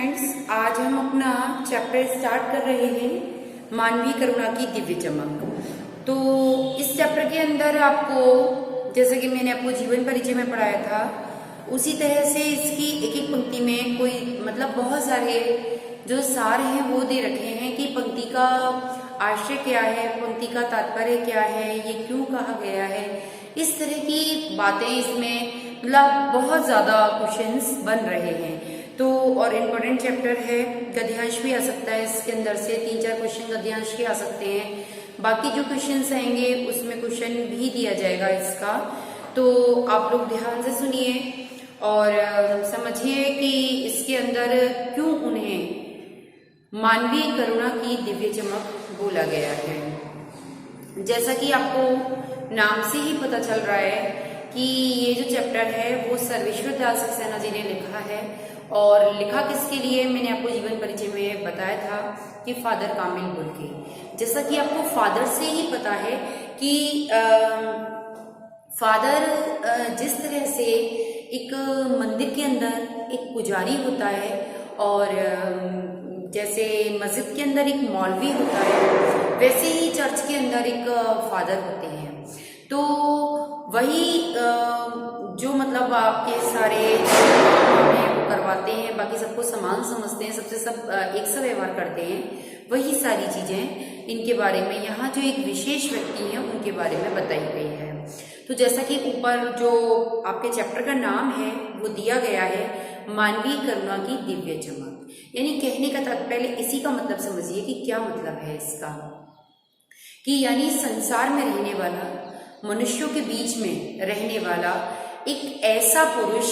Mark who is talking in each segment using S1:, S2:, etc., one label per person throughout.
S1: Friends, आज हम अपना चैप्टर स्टार्ट कर रहे हैं मानवीय करुणा की दिव्य चमक। तो इस चैप्टर के अंदर आपको, जैसे कि मैंने आपको जीवन परिचय में पढ़ाया था, उसी तरह से इसकी एक एक पंक्ति में कोई बहुत सारे जो सार हैं वो दे रखे हैं कि पंक्ति का आशय क्या है, पंक्ति का तात्पर्य क्या है, ये क्यों कहा गया है। इस तरह की बातें इसमें बहुत ज्यादा क्वेश्चंस बन रहे हैं। तो और इम्पोर्टेंट चैप्टर है, गद्यांश भी आ सकता है इसके अंदर से, 3-4 क्वेश्चन गद्यांश के आ सकते हैं। बाकी जो क्वेश्चंस आएंगे उसमें क्वेश्चन भी दिया जाएगा इसका। तो आप लोग ध्यान से सुनिए और समझिए कि इसके अंदर क्यों उन्हें मानवीय करुणा की दिव्य चमक बोला गया है। जैसा कि आपको नाम से ही पता चल रहा है कि ये जो चैप्टर है वो सर्वेश्वर दयाल सक्सेना जी ने लिखा है। और लिखा किसके लिए, मैंने आपको जीवन परिचय में बताया था कि फादर कामिल बोल के। जैसा कि आपको फादर से ही पता है कि फादर जिस तरह से एक मंदिर के अंदर एक पुजारी होता है और जैसे मस्जिद के अंदर एक मौलवी होता है, वैसे ही चर्च के अंदर एक फादर होते हैं। तो वही जो आपके सारे वो करवाते हैं, बाकी सबको समान समझते हैं, सबसे सब एक सा व्यवहार करते हैं, वही सारी चीजें इनके बारे में यहाँ जो एक विशेष व्यक्ति है उनके बारे में बताई गई है। तो जैसा कि ऊपर जो आपके चैप्टर का नाम है वो दिया गया है, मानवीय करुणा की दिव्य चमक। यानी कहने का तात्पर्य, इसी का मतलब समझिए कि क्या मतलब है इसका, कि यानी संसार में रहने वाला, मनुष्यों के बीच में रहने वाला एक ऐसा पुरुष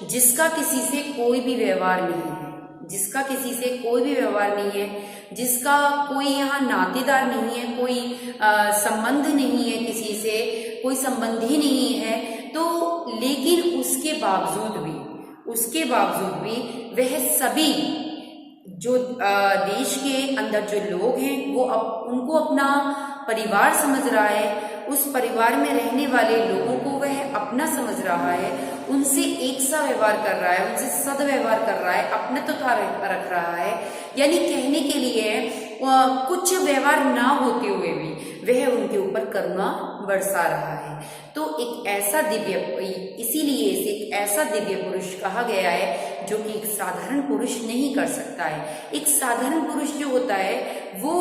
S1: जिसका किसी से कोई भी व्यवहार नहीं है, जिसका किसी से कोई भी व्यवहार नहीं है, जिसका कोई यहाँ नातेदार नहीं है, कोई संबंध नहीं है, किसी से कोई संबंधी नहीं है, तो लेकिन उसके बावजूद भी वह सभी जो देश के अंदर जो लोग हैं वो उनको अपना परिवार समझ रहा है, उस परिवार में रहने वाले लोगों को वह अपना समझ रहा है, उनसे एक सा व्यवहार कर रहा है, उनसे सदव्यवहार कर रहा है, अपनत्वता रख रहा है। यानी कहने के लिए कुछ व्यवहार ना होते हुए भी वह उनके ऊपर करुणा बरसा रहा है। तो एक ऐसा दिव्य, इसीलिए इसे एक ऐसा दिव्य पुरुष कहा गया है जो कि एक साधारण पुरुष नहीं कर सकता है। एक साधारण पुरुष जो होता है वो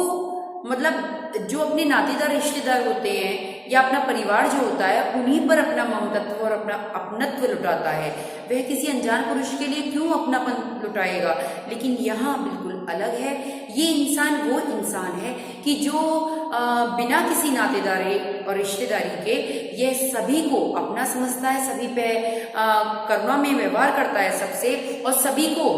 S1: जो अपने नातेदार रिश्तेदार होते हैं या अपना परिवार जो होता है उन्हीं पर अपना ममतत्व और अपना अपनत्व लुटाता है। वह किसी अनजान पुरुष के लिए क्यों अपनापन लुटाएगा। लेकिन यहाँ बिल्कुल अलग है। ये इंसान वो इंसान है कि जो बिना किसी नातेदारी और रिश्तेदारी के यह सभी को अपना समझता है, सभी पे करुणा में व्यवहार करता है सबसे, और सभी को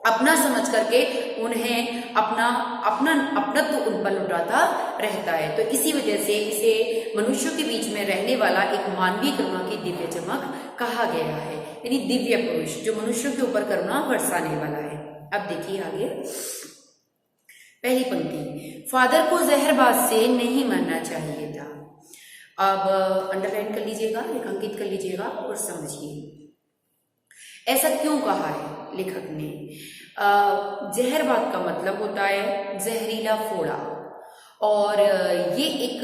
S1: अपना समझ करके उन्हें अपनत्व उन पर लुटाता रहता है। तो इसी वजह से इसे मनुष्यों के बीच में रहने वाला एक मानवीय करुणा की दिव्य चमक कहा गया है। यानी दिव्य पुरुष जो मनुष्यों के ऊपर करुणा बरसाने वाला है। अब देखिए आगे पहली पंक्ति, फादर को जहरबाज से नहीं मरना चाहिए था। अब अंडरलाइन कर लीजिएगा, रेखांकित कर लीजिएगा और समझिए ऐसा क्यों कहा है लेखक ने। जहरबाद का मतलब होता है जहरीला फोड़ा, और ये एक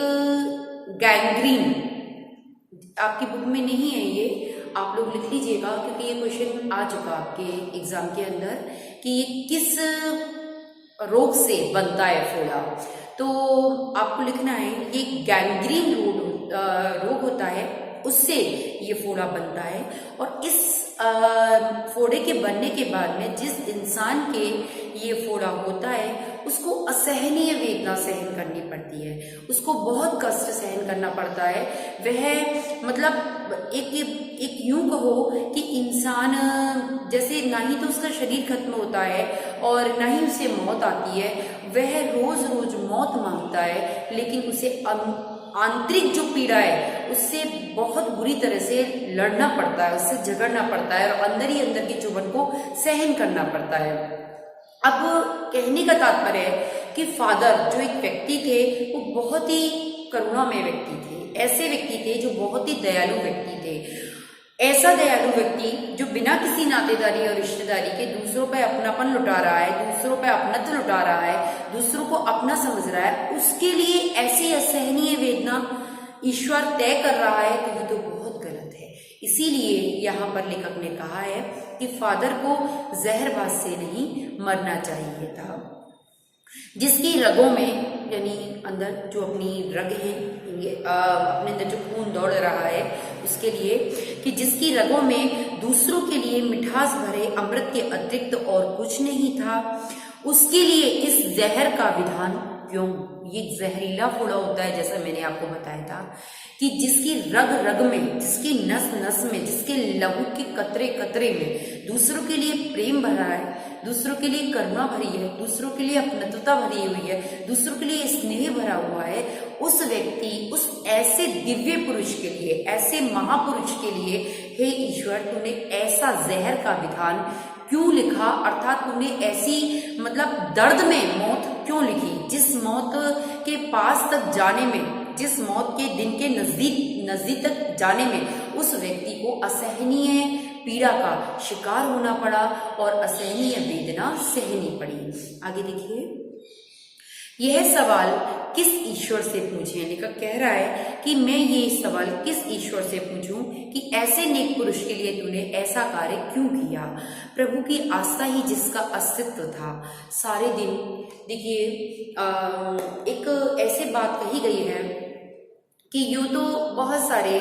S1: गैंग्रीन, आपकी बुक में नहीं है, ये आप लोग लिख लीजिएगा क्योंकि ये क्वेश्चन आ चुका आपके एग्जाम के अंदर कि ये किस रोग से बनता है फोड़ा। तो आपको लिखना है ये गैंग्रीन रोग होता है, उससे ये फोड़ा बनता है। और इस फोड़े के बनने के बाद में जिस इंसान के ये फोड़ा होता है उसको असहनीय वेदना सहन करनी पड़ती है, उसको बहुत कष्ट सहन करना पड़ता है। वह एक यूं कहो कि इंसान जैसे ना ही तो उसका शरीर खत्म होता है और ना ही उसे मौत आती है, वह रोज रोज मौत मांगता है, लेकिन उसे आंतरिक जो पीड़ा है उससे बहुत बुरी तरह से लड़ना पड़ता है, उससे झगड़ना पड़ता है और अंदर ही अंदर की चुभन को सहन करना पड़ता है। अब कहने का तात्पर्य है कि फादर जो एक व्यक्ति थे वो बहुत ही करुणामय व्यक्ति थे, ऐसे व्यक्ति थे जो बहुत ही दयालु व्यक्ति थे। ऐसा दयालु व्यक्ति जो बिना किसी नातेदारी और रिश्तेदारी के दूसरों पे अपनापन लुटा रहा है, दूसरों पे अपनत्व लुटा रहा है, दूसरों को अपना समझ रहा है, उसके लिए ऐसी असहनीय वेदना ईश्वर तय कर रहा है, तो ये तो बहुत गलत है। इसीलिए यहाँ पर लेखक ने कहा है कि फादर को जहरबाज से नहीं मरना चाहिए था। जिसकी रगों में, यानी अंदर जो अपनी रग है, अपने अंदर जो खून दौड़ रहा है उसके लिए, कि जिसकी रगों में दूसरों के लिए मिठास भरे अमृत के अतिरिक्त और कुछ नहीं था, उसके लिए इस जहर का विधान क्यों? ये जहरीला फोड़ा होता है, जैसा मैंने आपको बताया था कि जिसकी रग रग में, जिसकी नस नस में, जिसके लहू के कतरे कतरे में दूसरों के लिए प्रेम भरा है, दूसरों के लिए करुणा भरी है, दूसरों के लिए अपनत्वता भरी हुई है, दूसरों के लिए स्नेह भरा हुआ है, उस व्यक्ति, उस ऐसे दिव्य पुरुष के लिए, ऐसे महापुरुष के लिए, हे ईश्वर तूने ऐसा जहर का विधान क्यों लिखा? अर्थात तूने ऐसी मतलब दर्द में मौत क्यों लिखी? जिस मौत के पास तक जाने में, जिस मौत के दिन के नजदीक तक जाने में उस व्यक्ति को असहनीय पीड़ा का शिकार होना पड़ा और असहनीय वेदना सहनी पड़ी। आगे देखिए, यह सवाल किस ईश्वर से पूछें? लेखक कह रहा है कि मैं ये सवाल किस ईश्वर से पूछूं कि ऐसे नेक पुरुष के लिए तूने ऐसा कार्य क्यों किया? प्रभु की आस्था ही जिसका अस्तित्व था सारे दिन। देखिए, एक ऐसे बात कही गई है कि यूं तो बहुत सारे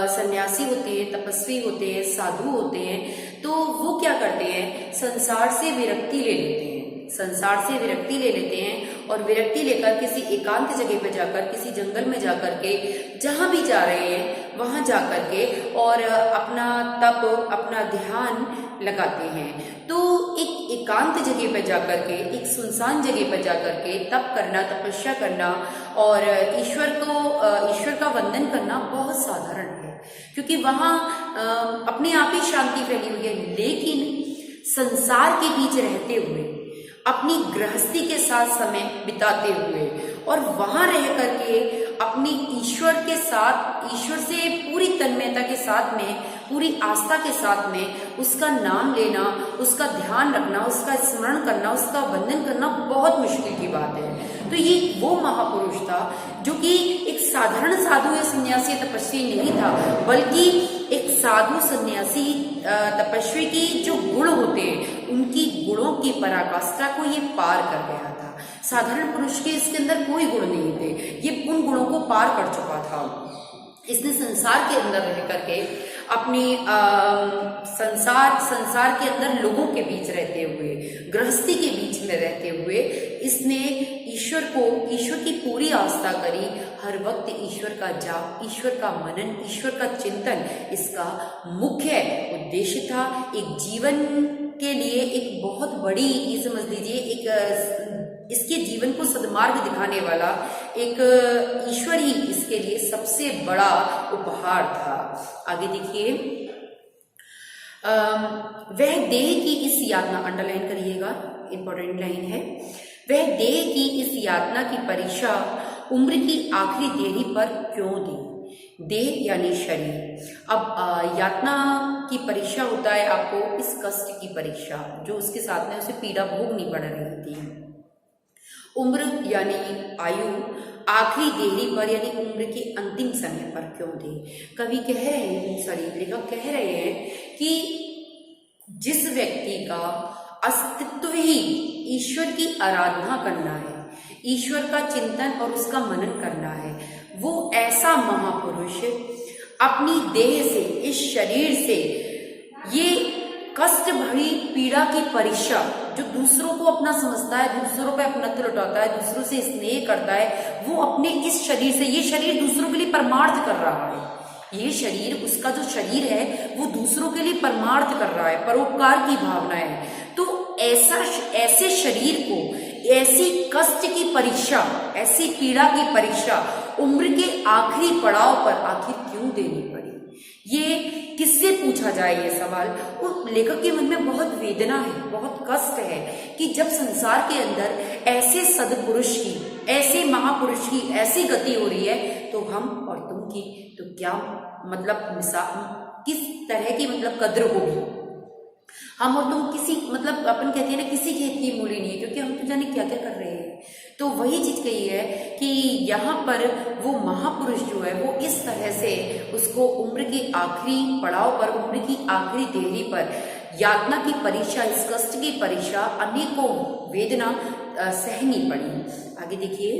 S1: सन्यासी होते हैं, तपस्वी होते हैं, साधु होते हैं, तो वो क्या करते हैं? संसार से विरक्ति ले लेते हैं, संसार से विरक्ति ले लेते हैं और विरक्ति लेकर किसी एकांत जगह पर जाकर, किसी जंगल में जाकर के, जहां भी जा रहे हैं वहां जाकर के और अपना तप, अपना ध्यान लगाते हैं। तो एक एकांत जगह पर जाकर के, एक सुनसान जगह पर जाकर के तप करना, तपस्या करना और ईश्वर का वंदन करना बहुत साधारण है, क्योंकि वहां अपने आप ही शांति फैली हुई है। लेकिन संसार के बीच रहते हुए, अपनी गृहस्थी के साथ समय बिताते हुए और वहां रह करके अपनी ईश्वर के साथ, ईश्वर से पूरी तन्मयता के साथ में, पूरी आस्था के साथ में उसका नाम लेना, उसका ध्यान रखना, उसका स्मरण करना, उसका वंदन करना बहुत मुश्किल की बात है। तो ये वो महापुरुष था जो कि एक साधारण साधु या सन्यासी तपस्वी नहीं था, बल्कि एक साधु सन्यासी तपस्वी की जो गुण होते हैं, उनकी गुणों की पराकाष्ठा को ये पार कर गया था। साधारण पुरुष के इसके अंदर कोई गुण नहीं थे, ये उन गुणों को पार कर चुका था। इसने संसार के अंदर रह करके अपनी संसार के अंदर लोगों के बीच रहते हुए, गृहस्थी के बीच में रहते हुए, इसने ईश्वर की पूरी आस्था करी। हर वक्त ईश्वर का जाप, ईश्वर का मनन, ईश्वर का चिंतन इसका मुख्य उद्देश्य था। एक जीवन के लिए एक बहुत बड़ी, ये समझ लीजिए, एक इसके जीवन को सद्मार्ग दिखाने वाला एक ईश्वर ही इसके लिए सबसे बड़ा उपहार था। आगे देखिए, वह देह की इस यातना, अंडरलाइन करिएगा, इंपॉर्टेंट लाइन है, वह देह की इस यातना की परीक्षा उम्र की आखिरी देरी पर क्यों दी? देह यानी शरीर। अब यातना की परीक्षा होता है आपको इस कष्ट की परीक्षा, जो उसके साथ में उसे पीड़ा भोगनी पड़ रही थी। उम्र यानी आयु आखिरी देरी पर, यानी उम्र के अंतिम समय पर क्यों दी? कवि कह रहे हैं, लेखक कह रहे हैं कि जिस व्यक्ति का अस्तित्व ही ईश्वर की आराधना करना है, ईश्वर का चिंतन और उसका मनन करना है, वो ऐसा महापुरुष अपनी देह से, इस शरीर से ये कष्ट भरी पीड़ा की परीक्षा, जो दूसरों को अपना समझता है, दूसरों पे अपनत्व लुटाता है, दूसरों से स्नेह करता है, वो अपने इस शरीर से, ये शरीर दूसरों के लिए परमार्थ कर रहा है। ये शरीर, उसका जो शरीर है वो दूसरों के लिए परमार्थ कर रहा है, परोपकार की भावना है। तो ऐसे शरीर को ऐसी कष्ट की परीक्षा, ऐसी पीड़ा की परीक्षा उम्र के आखिरी पड़ाव पर आखिर क्यों देनी पड़ी? ये किससे पूछा जाए ये सवाल? उस लेखक के मन में बहुत वेदना है, बहुत कष्ट है कि जब संसार के अंदर ऐसे सदपुरुष की, ऐसे महापुरुष की ऐसी गति हो रही है, तो हम और तुम की तो क्या मतलब किस तरह की मतलब कद्र होगी। हम और तुम किसी मतलब अपन कहते हैं ना किसी खेत की मूली नहीं है, क्योंकि हम तो जाने क्या क्या कर रहे हैं। तो वही चीज कही है कि यहाँ पर वो महापुरुष जो है वो इस तरह से उसको उम्र के आखिरी पड़ाव पर, उम्र की आखिरी देहरी पर यातना की परीक्षा, इस कष्ट की परीक्षा, अनेकों वेदना सहनी पड़ी। आगे देखिए,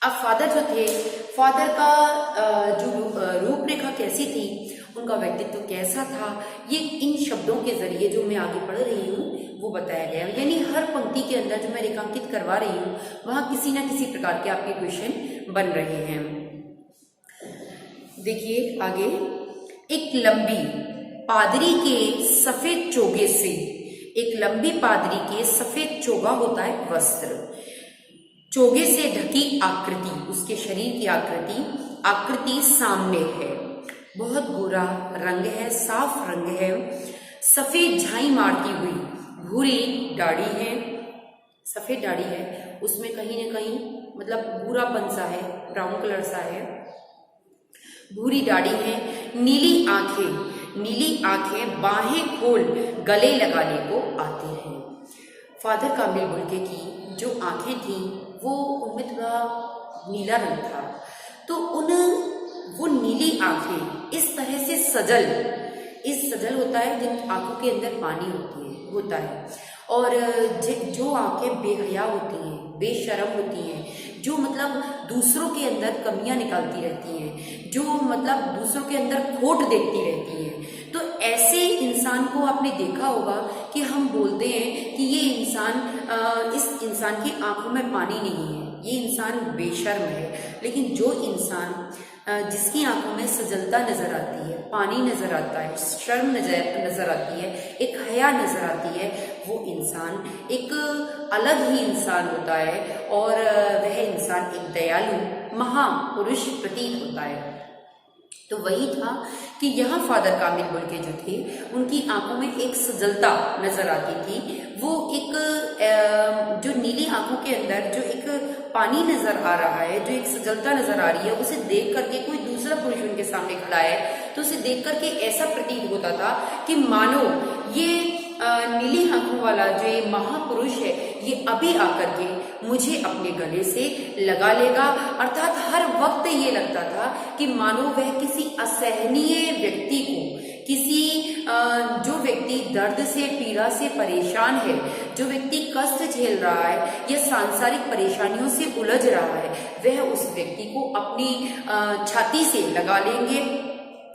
S1: अब फादर जो थे, फादर का जो रूपरेखा कैसी थी, उनका व्यक्तित्व कैसा था, ये इन शब्दों के जरिए जो मैं आगे पढ़ रही हूँ वो बताया गया। यानी हर पंक्ति के अंदर जो मैं रेखांकित करवा रही हूँ वहां किसी ना किसी प्रकार के आपके क्वेश्चन बन रहे हैं। देखिए आगे, एक लंबी पादरी के सफेद चोगे से, एक लंबी पादरी के सफेद चोगा होता है वस्त्र, चोगे से ढकी आकृति, उसके शरीर की आकृति सामने है, बहुत गोरा रंग है, साफ रंग है, सफेद झाई मारती हुई भूरी दाढ़ी है, सफेद दाढ़ी है, उसमें कहीं ना कहीं मतलब भूरापन सा है, ब्राउन कलर सा है, भूरी दाढ़ी है, नीली आंखें बाहें खोल गले लगाने को आते हैं। फादर कामिल बुल्के की जो आंखें थी वो उनमें थोड़ा नीला रंग था, तो वो नीली आंखें इस तरह से सजल होता है जिन आंखों के अंदर पानी होता है, और जो आंखें बेहया होती हैं, बेशर्म होती हैं, जो मतलब दूसरों के अंदर कमियां निकालती रहती हैं, जो मतलब दूसरों के अंदर खोट देखती रहती हैं। तो ऐसे इंसान को आपने देखा होगा कि हम बोलते हैं कि ये इंसान, इस इंसान की आंखों में पानी नहीं है, ये इंसान बेशर्म है। लेकिन जो इंसान जिसकी आंखों में सजलता नजर आती है, पानी नजर आता है, शर्म नजर आती है, एक हया नजर आती है, वो इंसान एक अलग ही इंसान होता है, और वह इंसान एक दयालु महापुरुष प्रतीत होता है। तो वही था कि यहाँ फादर कामिल बुल्के जो थे उनकी आंखों में एक सजलता नजर आती थी, वो एक जो नीली आंखों के अंदर जो एक पानी नजर आ रहा है, जो एक सजलता नजर आ रही है, उसे देख करके कोई दूसरा पुरुष उनके सामने खड़ा है तो उसे देख करके ऐसा प्रतीत होता था कि मानो ये नीली आंखों वाला जो ये महापुरुष है ये अभी आकर के मुझे अपने गले से लगा लेगा। अर्थात हर वक्त ये लगता था कि मानो वह किसी असहनीय व्यक्ति को, किसी जो व्यक्ति दर्द से, पीड़ा से परेशान है, जो व्यक्ति कष्ट झेल रहा है या सांसारिक परेशानियों से उलझ रहा है, वह उस व्यक्ति को अपनी छाती से लगा लेंगे,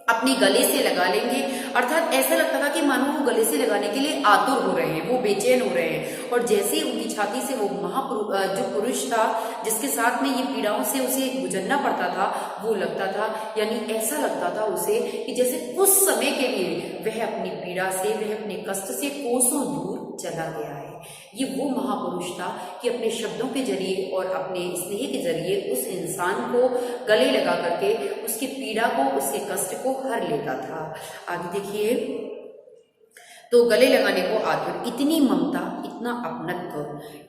S1: अपने गले से लगा लेंगे। अर्थात ऐसा लगता था कि मानो वो गले से लगाने के लिए आतुर हो रहे हैं, वो बेचैन हो रहे हैं, और जैसे ही उनकी छाती से वो जो पुरुष था जिसके साथ में ये पीड़ाओं से उसे गुजरना पड़ता था, वो लगता था, यानी ऐसा लगता था उसे कि जैसे कुछ समय के लिए वह अपनी पीड़ा से, वह अपने कष्ट से कोसों दूर चला गया है। ये वो महापुरुष था कि अपने शब्दों के जरिए और अपने स्नेह के जरिए उस इंसान को गले लगा करके उसकी पीड़ा को, उसके कष्ट को हर लेता था। आगे देखिए, तो गले लगाने को आतुर, इतनी ममता, इतना अपनत्व,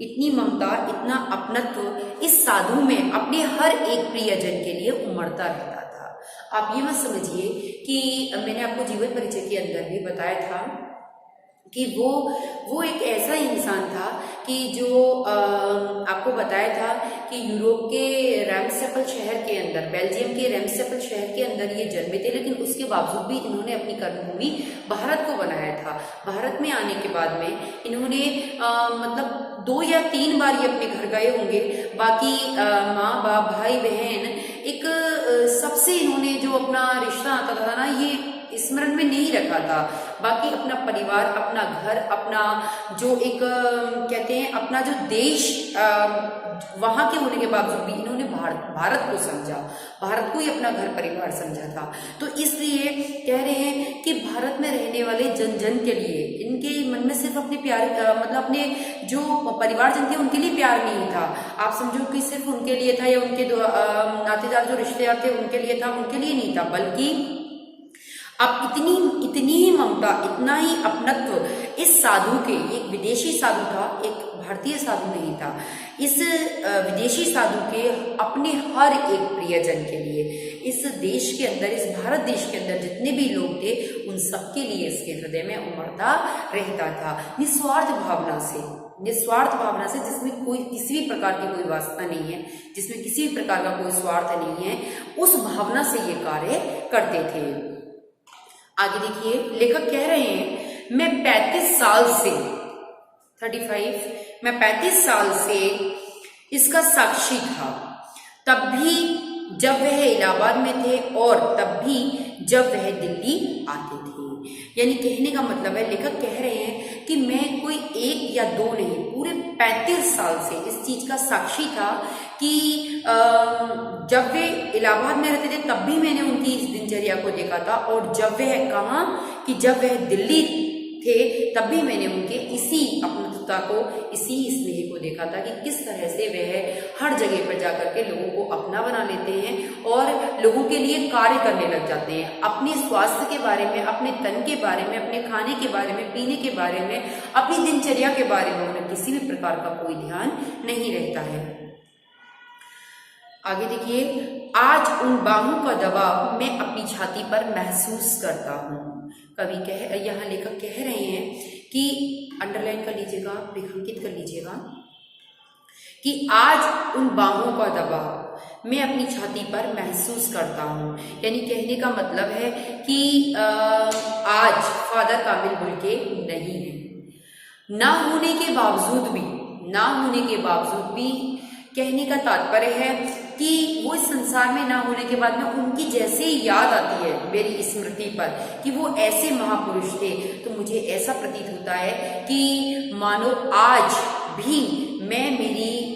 S1: इतनी ममता, इतना अपनत्व इस साधु में अपने हर एक प्रियजन के लिए उमड़ता रहता था। आप ये मत समझिए कि मैंने आपको जीवन परिचय के अंदर भी बताया था कि वो एक ऐसा इंसान था कि जो आपको बताया था कि यूरोप के रेम्सटेपल शहर के अंदर, बेल्जियम के रेम्सटेपल शहर के अंदर ये जन्मे थे, लेकिन उसके बावजूद भी इन्होंने अपनी कर्मभूमि भारत को बनाया था। भारत में आने के बाद में इन्होंने मतलब 2 या 3 बार ये अपने घर गए होंगे। बाकी माँ बाप, भाई बहन, एक सबसे इन्होंने जो अपना रिश्ता आता था ना, ये स्मरण में नहीं रखा था। बाकी अपना परिवार, अपना घर, अपना जो एक कहते हैं अपना जो देश, वहां के होने के बावजूद भी इन्होंने भारत को समझा, भारत को ही अपना घर परिवार समझा था। तो इसलिए कह रहे हैं कि भारत में रहने वाले जन जन के लिए इनके मन में सिर्फ अपने प्यार, मतलब अपने जो परिवारजन थे उनके लिए प्यार नहीं था। आप समझो कि सिर्फ उनके लिए था, या उनके नातेदार जो रिश्तेदार थे उनके लिए था, उनके लिए नहीं था, बल्कि अब इतनी ही ममता, इतना ही अपनत्व इस साधु के, एक विदेशी साधु था, एक भारतीय साधु नहीं था, इस विदेशी साधु के अपने हर एक प्रियजन के लिए, इस देश के अंदर, इस भारत देश के अंदर जितने भी लोग थे उन सबके लिए इसके हृदय में उमड़ता रहता था, निस्वार्थ भावना से, निस्वार्थ भावना से, जिसमें कोई किसी भी प्रकार की कोई वासना नहीं है, जिसमें किसी भी प्रकार का कोई स्वार्थ नहीं है, उस भावना से ये कार्य करते थे। आगे देखिए, लेखक कह रहे हैं मैं 35 साल से 35 मैं 35 साल से इसका साक्षी था, तब भी जब वह इलाहाबाद में थे और तब भी जब वह दिल्ली आते थे। यानी कहने का मतलब है, लेखक कह रहे हैं कि मैं कोई एक या दो नहीं, पूरे 35 साल से इस चीज का साक्षी था कि जब वे इलाहाबाद में रहते थे तब भी मैंने उनकी इस दिनचर्या को देखा था, और जब वह कहा कि जब वह दिल्ली थे तब भी मैंने उनके इसी अपनत्वता को, इसी स्नेह को देखा था कि किस तरह से वह हर जगह पर जाकर के लोगों को अपना बना लेते हैं और लोगों के लिए कार्य करने लग जाते हैं। अपने स्वास्थ्य के बारे में, अपने तन के बारे में, अपने खाने के बारे में, पीने के बारे में, अपनी दिनचर्या के बारे में उन्हें किसी भी प्रकार का कोई ध्यान नहीं रहता है। आगे देखिए, आज उन बाहों का दबाव मैं अपनी छाती पर महसूस करता हूँ। यहाँ लेखक कह रहे हैं कि अंडरलाइन कर लीजिएगा, रेखांकित कर लीजिएगा कि आज उन बाहों का दबाव मैं अपनी छाती पर महसूस करता हूँ। यानी कहने का मतलब है कि आज फादर कामिल बुल्के नहीं है, ना होने के बावजूद भी कहने का तात्पर्य है कि वो इस संसार में ना होने के बाद में उनकी जैसे ही याद आती है मेरी स्मृति पर कि वो ऐसे महापुरुष थे, तो मुझे ऐसा प्रतीत होता है कि मानो आज भी मैं मेरी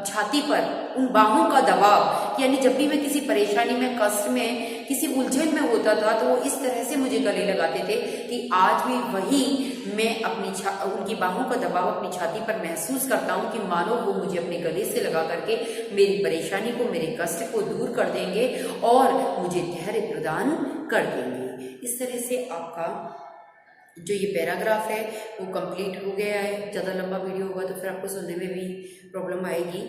S1: छाती पर उन बाहों का दबाव, यानी जब भी मैं किसी परेशानी में, कष्ट में, किसी उलझन में होता था तो वो इस तरह से मुझे गले लगाते थे कि आज भी वही मैं उनकी बाहों का दबाव अपनी छाती पर महसूस करता हूँ कि मानो वो मुझे अपने गले से लगा करके मेरी परेशानी को, मेरे कष्ट को दूर कर देंगे और मुझे धैर्य प्रदान कर देंगे। इस तरह से आपका जो ये पैराग्राफ है वो कंप्लीट हो गया है। ज़्यादा लंबा वीडियो होगा तो फिर आपको सुनने में भी प्रॉब्लम आएगी।